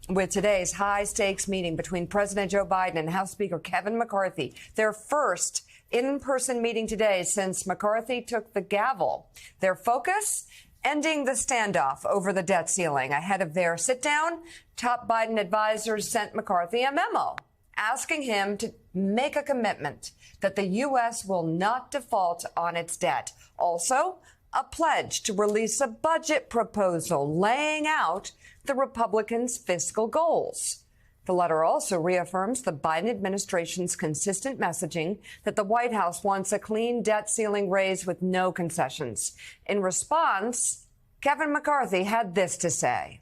with today's high-stakes meeting between President Joe Biden and House Speaker Kevin McCarthy, their first in-person meeting today since McCarthy took the gavel. Their focus? Ending the standoff over the debt ceiling. Ahead of their sit-down, top Biden advisors sent McCarthy a memo asking him to make a commitment that the U.S. will not default on its debt. Also, a pledge to release a budget proposal laying out the Republicans' fiscal goals. The letter also reaffirms the Biden administration's consistent messaging that the White House wants a clean debt ceiling raised with no concessions. In response, Kevin McCarthy had this to say.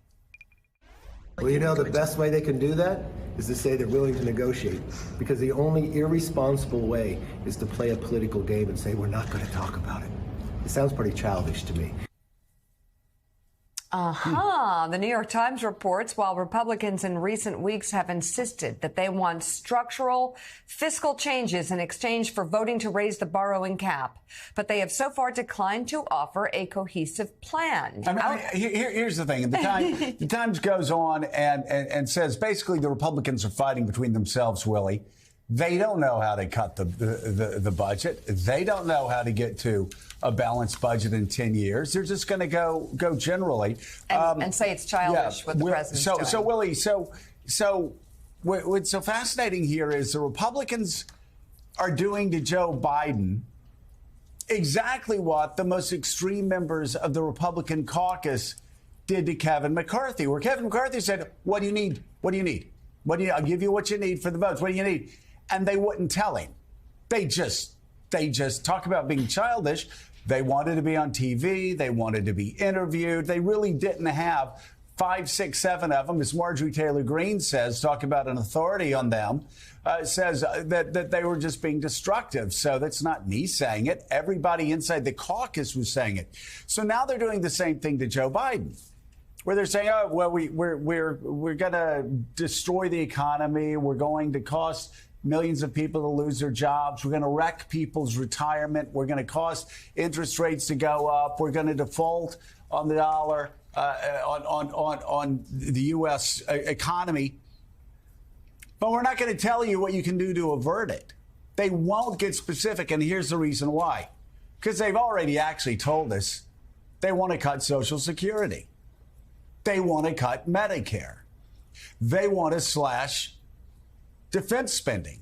Well, you know, the best way they can do that is to say they're willing to negotiate, because the only irresponsible way is to play a political game and say we're not going to talk about it. It sounds pretty childish to me. The New York Times reports while Republicans in recent weeks have insisted that they want structural fiscal changes in exchange for voting to raise the borrowing cap, but they have so far declined to offer a cohesive plan. Here's the thing. The Times goes on and says basically the Republicans are fighting between themselves, Willie. They don't know how to cut the budget. They don't know how to get to a balanced budget in 10 years. They're just going to go generally. And say it's childish what the president's doing. So, Willie, what's so fascinating here is the Republicans are doing to Joe Biden exactly what the most extreme members of the Republican caucus did to Kevin McCarthy, where Kevin McCarthy said, what do you need? What do you need? I'll give you what you need for the votes. What do you need? And they wouldn't tell him. They just talk about being childish. They wanted to be on TV. They wanted to be interviewed. They really didn't have 5, 6, 7 of them, as Marjorie Taylor Greene says, talk about an authority on them, says that they were just being destructive. So that's not me saying it. Everybody inside the caucus was saying it. So now they're doing the same thing to Joe Biden, where they're saying, oh, well, we're going to destroy the economy. We're going to cost millions of people to lose their jobs. We're going to wreck people's retirement. We're going to cause interest rates to go up. We're going to default on the dollar, on the U.S. economy. But we're not going to tell you what you can do to avert it. They won't get specific, and here's the reason why. Because they've already actually told us they want to cut Social Security. They want to cut Medicare. They want to slash defense spending.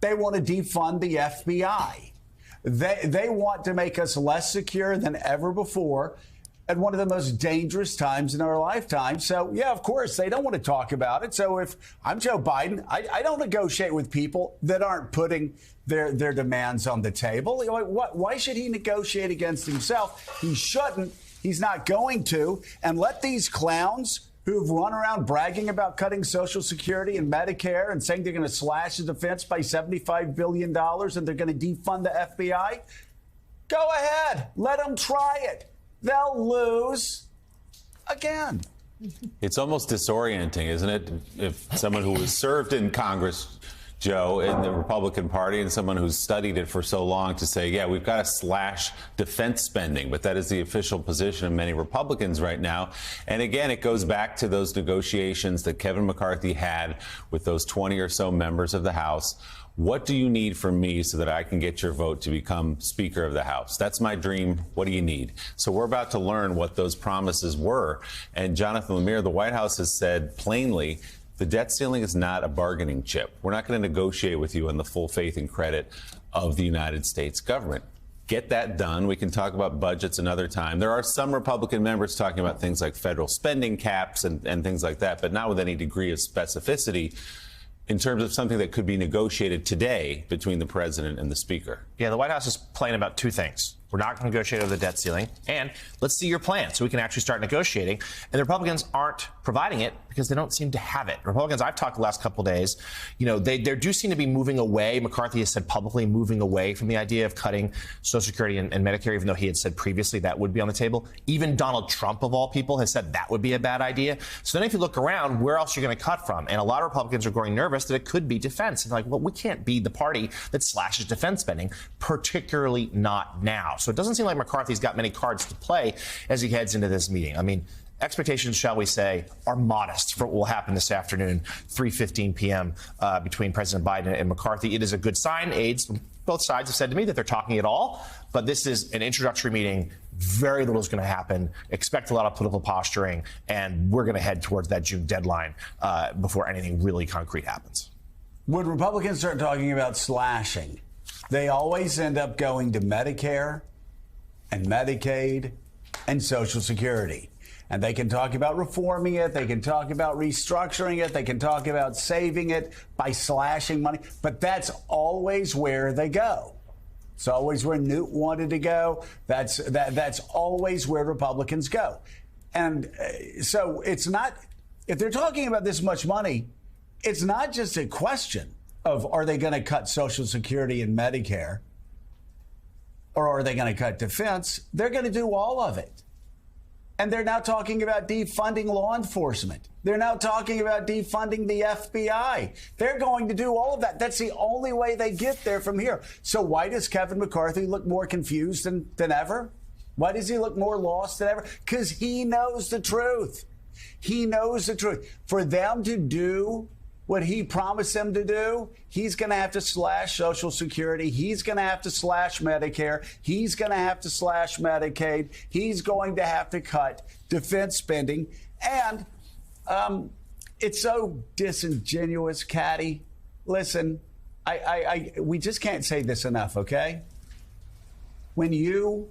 They want to defund the FBI. They want to make us less secure than ever before at one of the most dangerous times in our lifetime. So, yeah, of course, they don't want to talk about it. So if I'm Joe Biden, I don't negotiate with people that aren't putting their demands on the table. Why should he negotiate against himself? He shouldn't. He's not going to. And let these clowns who've run around bragging about cutting Social Security and Medicare and saying they're going to slash the defense by $75 billion and they're going to defund the FBI, go ahead. Let them try it. They'll lose again. It's almost disorienting, isn't it? If someone who was served in Congress, Joe, in the Republican Party, and someone who's studied it for so long to say, yeah, we've got to slash defense spending. But that is the official position of many Republicans right now. And again, it goes back to those negotiations that Kevin McCarthy had with those 20 or so members of the House. What do you need from me so that I can get your vote to become Speaker of the House? That's my dream. What do you need? So we're about to learn what those promises were. And Jonathan Lemire, the White House has said plainly, the debt ceiling is not a bargaining chip. We're not going to negotiate with you on the full faith and credit of the United States government. Get that done. We can talk about budgets another time. There are some Republican members talking about things like federal spending caps and things like that, but not with any degree of specificity in terms of something that could be negotiated today between the president and the speaker. Yeah, the White House is playing about two things. We're not going to negotiate over the debt ceiling, and let's see your plan so we can actually start negotiating. And the Republicans aren't providing it because they don't seem to have it. Republicans I've talked the last couple of days, they do seem to be moving away. McCarthy has said publicly moving away from the idea of cutting Social Security and Medicare, even though he had said previously that would be on the table. Even Donald Trump, of all people, has said that would be a bad idea. So then if you look around, where else are you going to cut from? And a lot of Republicans are growing nervous that it could be defense. And well, we can't be the party that slashes defense spending, particularly not now. So it doesn't seem like McCarthy's got many cards to play as he heads into this meeting. I mean, expectations, shall we say, are modest for what will happen this afternoon, 3:15 p.m. Between President Biden and McCarthy. It is a good sign. Aides from both sides have said to me that they're talking at all, but this is an introductory meeting. Very little is going to happen. Expect a lot of political posturing, and we're going to head towards that June deadline before anything really concrete happens. When Republicans start talking about slashing, they always end up going to Medicare and Medicaid and Social Security. And they can talk about reforming it. They can talk about restructuring it. They can talk about saving it by slashing money. But that's always where they go. It's always where Newt wanted to go. That's always where Republicans go. And so it's not, if they're talking about this much money, it's not just a question of are they going to cut Social Security and Medicare, or are they going to cut defense? They're going to do all of it. And they're now talking about defunding law enforcement. They're now talking about defunding the FBI. They're going to do all of that. That's the only way they get there from here. So why does Kevin McCarthy look more confused than ever? Why does he look more lost than ever? Because he knows the truth. He knows the truth. For them to do what he promised them to do, he's going to have to slash Social Security. He's going to have to slash Medicare. He's going to have to slash Medicaid. He's going to have to cut defense spending. And it's so disingenuous, Caddy. Listen, we just can't say this enough, okay? When you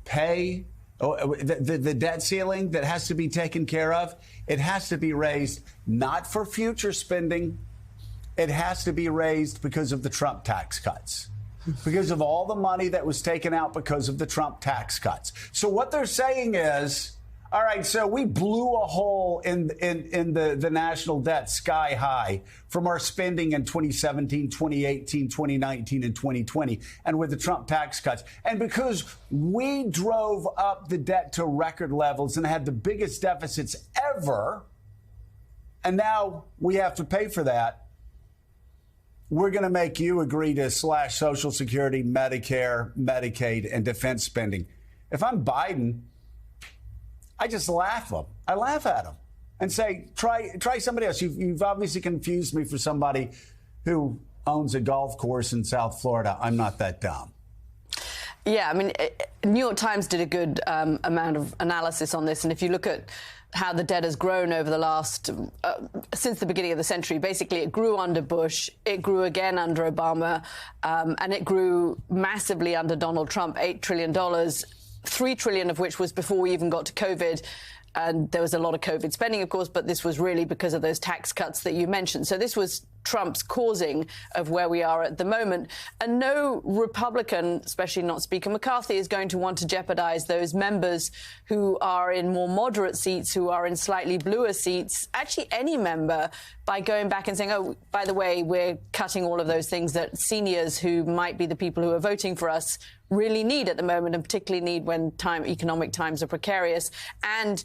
pay the debt ceiling that has to be taken care of, it has to be raised not for future spending. It has to be raised because of the Trump tax cuts, because of all the money that was taken out because of the Trump tax cuts. So what they're saying is, all right, so we blew a hole in the national debt sky high from our spending in 2017, 2018, 2019, and 2020, and with the Trump tax cuts. And because we drove up the debt to record levels and had the biggest deficits ever, and now we have to pay for that, we're going to make you agree to slash Social Security, Medicare, Medicaid, and defense spending. If I'm Biden, I just laugh them. I laugh at them and say, try somebody else. You've obviously confused me for somebody who owns a golf course in South Florida. I'm not that dumb. Yeah, I mean, New York Times did a good amount of analysis on this. And if you look at how the debt has grown over the last, since the beginning of the century, basically it grew under Bush, it grew again under Obama, and it grew massively under Donald Trump, $8 trillion. $3 trillion of which was before we even got to COVID. And there was a lot of COVID spending, of course, but this was really because of those tax cuts that you mentioned. So this was Trump's causing of where we are at the moment. And no Republican, especially not Speaker McCarthy, is going to want to jeopardize those members who are in more moderate seats, who are in slightly bluer seats, actually any member, by going back and saying, oh, by the way, we're cutting all of those things that seniors who might be the people who are voting for us really need at the moment, and particularly need when economic times are precarious. And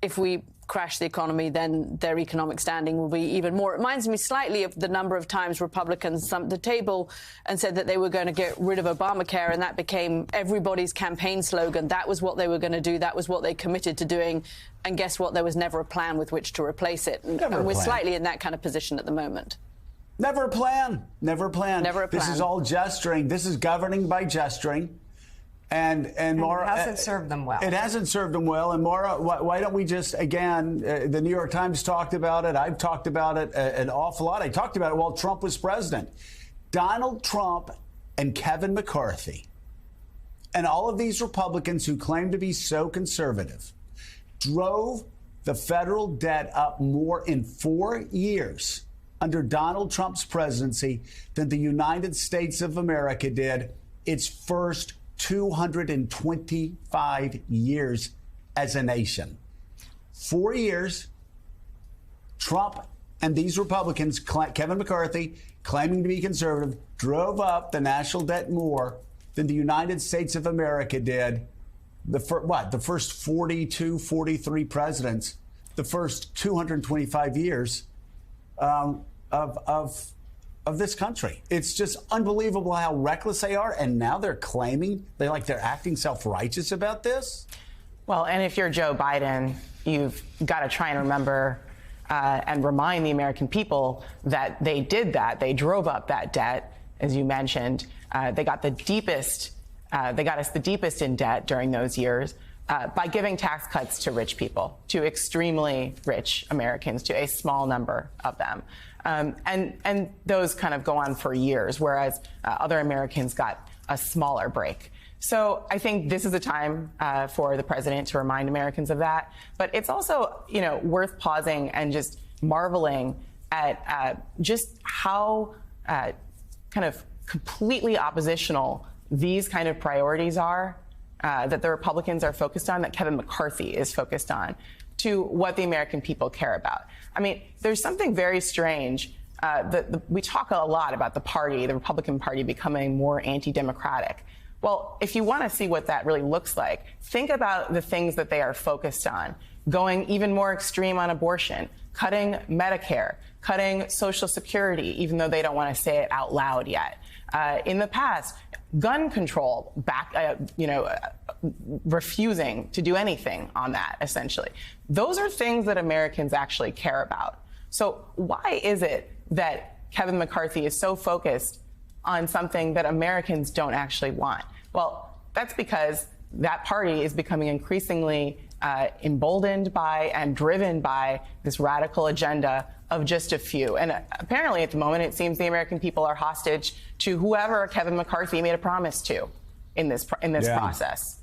if we crash the economy, then their economic standing will be even more. It reminds me slightly of the number of times Republicans thumped the table and said that they were going to get rid of Obamacare, and that became everybody's campaign slogan. That was what they were going to do. That was what they committed to doing. And guess what? There was never a plan with which to replace it. And we're slightly in that kind of position at the moment. Never a plan. Never a plan. Never a plan. This is all gesturing. This is governing by gesturing. And Maura, it hasn't served them well. It hasn't served them well. And Maura, why don't we just, again, the New York Times talked about it. I've talked about it an awful lot. I talked about it while Trump was president. Donald Trump and Kevin McCarthy and all of these Republicans who claim to be so conservative drove the federal debt up more in 4 years under Donald Trump's presidency than the United States of America did its first 225 years as a nation. 4 years, Trump and these Republicans, Kevin McCarthy, claiming to be conservative, drove up the national debt more than the United States of America did the first 42, 43 presidents, the first 225 years of this country. It's just unbelievable how reckless they are, and now they're claiming they're acting self-righteous about this. Well, and if you're Joe Biden, you've got to try and remember and remind the American people that they did that. They drove up that debt, as you mentioned. They got the deepest. They got us the deepest in debt during those years by giving tax cuts to rich people, to extremely rich Americans, to a small number of them. And those kind of go on for years, whereas other Americans got a smaller break. So I think this is a time for the president to remind Americans of that. But it's also, worth pausing and just marveling at just how kind of completely oppositional these kind of priorities are that the Republicans are focused on, that Kevin McCarthy is focused on, to what the American people care about. I mean, there's something very strange. We talk a lot about the Republican Party, becoming more anti-democratic. Well, if you want to see what that really looks like, think about the things that they are focused on. Going even more extreme on abortion, cutting Medicare, cutting Social Security, even though they don't want to say it out loud yet. In the past, gun control, refusing to do anything on that, essentially. Those are things that Americans actually care about. So why is it that Kevin McCarthy is so focused on something that Americans don't actually want? Well, that's because that party is becoming increasingly emboldened by and driven by this radical agenda of just a few. And apparently at the moment, it seems the American people are hostage to whoever Kevin McCarthy made a promise to in this process.